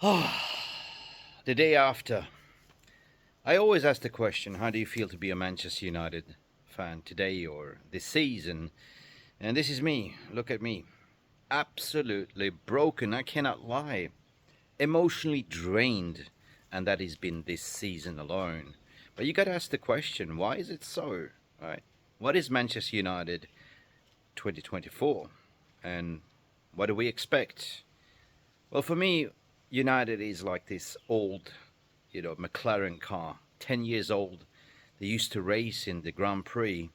The day after, I always ask the question, how do you feel to be a Manchester United fan today or this season? And this is me. Look at me. Absolutely broken. I cannot lie. Emotionally drained. And that has been this season alone. But you got to ask the question, why is it so? Right? What is Manchester United 2024? And what do we expect? Well, for me, United is like this old, McLaren car, 10 years old. They used to race in the Grand Prix,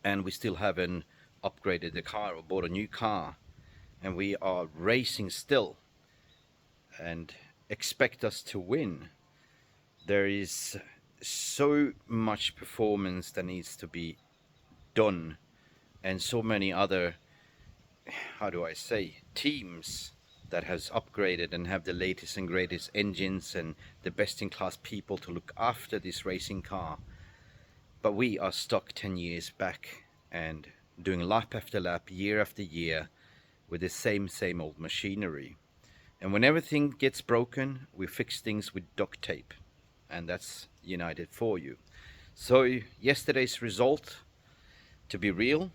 and we still haven't upgraded the car or bought a new car. And we are racing still and expect us to win. There is so much performance that needs to be done, and so many other, how do I say, teams that has upgraded and have the latest and greatest engines and the best in class people to look after this racing car. But we are stuck 10 years back and doing lap after lap, year after year, with the same old machinery. And when everything gets broken, we fix things with duct tape. And that's United for you. So yesterday's result, to be real,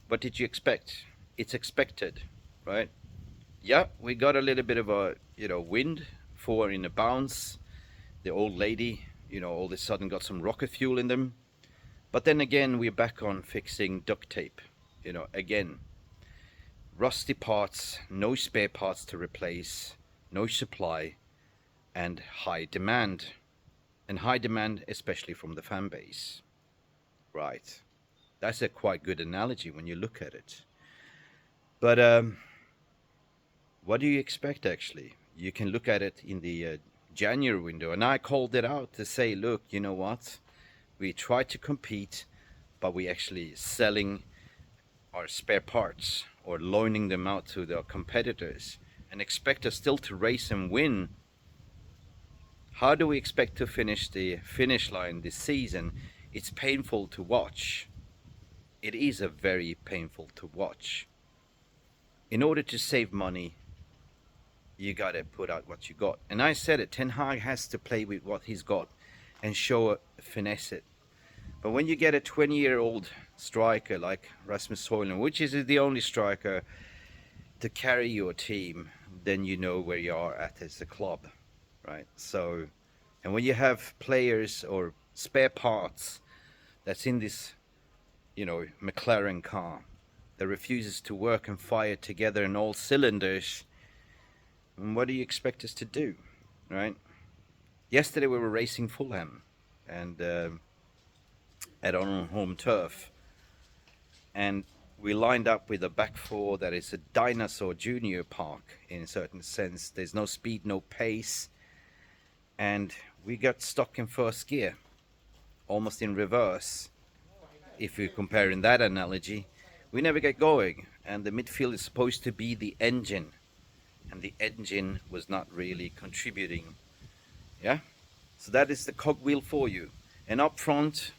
what did you expect? It's expected, right? Yeah, we got a little bit of a, wind for in a bounce. The old lady, all of a sudden got some rocket fuel in them. But then again, we're back on fixing duct tape, again. Rusty parts, no spare parts to replace, no supply, and high demand. And high demand, especially from the fan base. Right. That's a quite good analogy when you look at it. But what do you expect, actually? You can look at it in the January window, and I called it out to say, look, you know what? We try to compete, but we actually selling our spare parts or loaning them out to the competitors and expect us still to race and win. How do we expect to finish the finish line this season? It's painful to watch. It is a very painful to watch. In order to save money, you got to put out what you got. And I said it, Ten Hag has to play with what he's got and finesse it. But when you get a 20-year-old striker like Rasmus Højlund, which is the only striker to carry your team, then you know where you are at as a club, right? So, and when you have players or spare parts that's in this, McLaren car that refuses to work and fire together in all cylinders, and what do you expect us to do, right? Yesterday we were racing Fulham and at our home turf, and we lined up with a back four that is a dinosaur junior park in a certain sense. There's no speed, no pace, and we got stuck in first gear, almost in reverse. If you're comparing that analogy, we never get going, and the midfield is supposed to be the engine, and the engine was not really contributing. Yeah, so that is the cogwheel for you. And up front,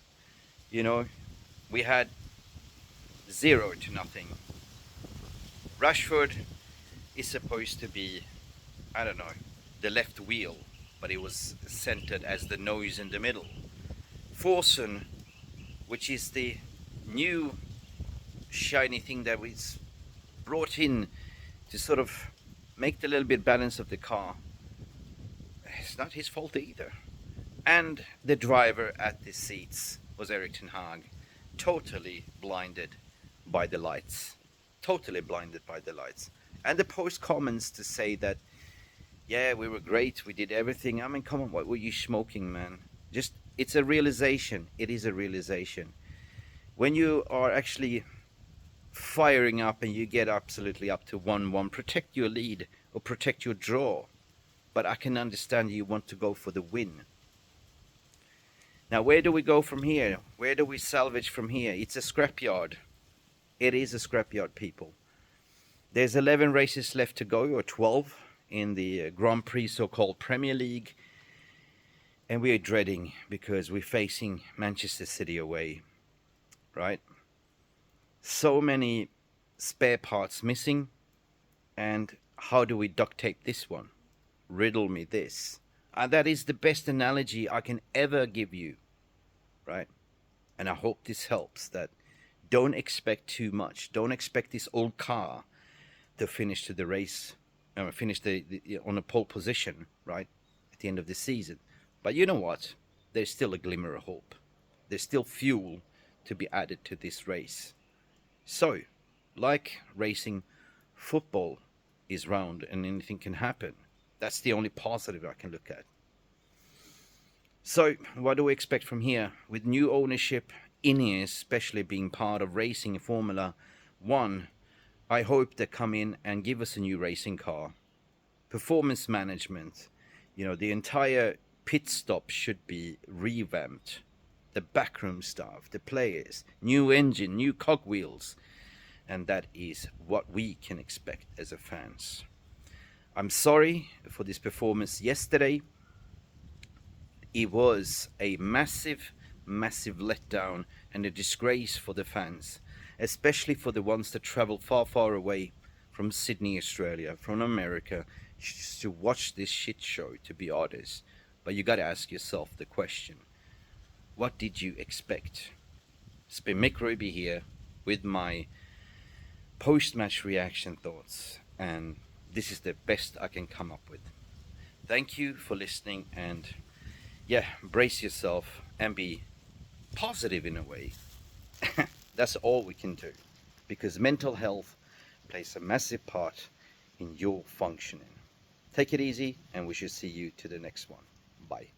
we had 0-0. Rashford is supposed to be, I don't know, the left wheel, but it was centered as the nose in the middle. Forsen, which is the new shiny thing that was brought in to sort of make the little bit balance of the car, it's not his fault either. And the driver at the seats was Eric Ten Hag, totally blinded by the lights. Totally blinded by the lights. And the post comments to say that, yeah, we were great, we did everything. I mean, come on, what were you smoking, man? Just, it's a realization. It is a realization. When you are actually firing up and you get absolutely up to 1-1, protect your lead or protect your draw. But I can understand you want to go for the win. Now, where do we go from here? Where do we salvage from here? It's a scrapyard. It is a scrapyard, people. There's 11 races left to go, or 12, in the Grand Prix so-called Premier League. And we are dreading because we're facing Manchester City away, right? So many spare parts missing and how do we duct tape this one? Riddle me this. And that is the best analogy I can ever give you, right? And I hope this helps, that don't expect too much. Don't expect this old car to finish to the race, finish on a pole position, right, at the end of the season. But you know what? There's still a glimmer of hope. There's still fuel to be added to this race. So, like racing, football is round and anything can happen. That's the only positive I can look at. So, what do we expect from here? With new ownership, Ineos especially being part of racing Formula 1, I hope they come in and give us a new racing car. Performance management, the entire pit stop should be revamped. The backroom staff, the players, new engine, new cogwheels. And that is what we can expect as a fans. I'm sorry for this performance yesterday. It was a massive letdown and a disgrace for the fans, especially for the ones that travel far away from Sydney, Australia, from America, just to watch this shit show, to be honest. But you gotta ask yourself the question, what did you expect? It's been Mick Ruby here with my post-match reaction thoughts, and this is the best I can come up with. Thank you for listening, and yeah, brace yourself and be positive in a way. That's all we can do, because mental health plays a massive part in your functioning. Take it easy, and we shall see you to the next one. Bye.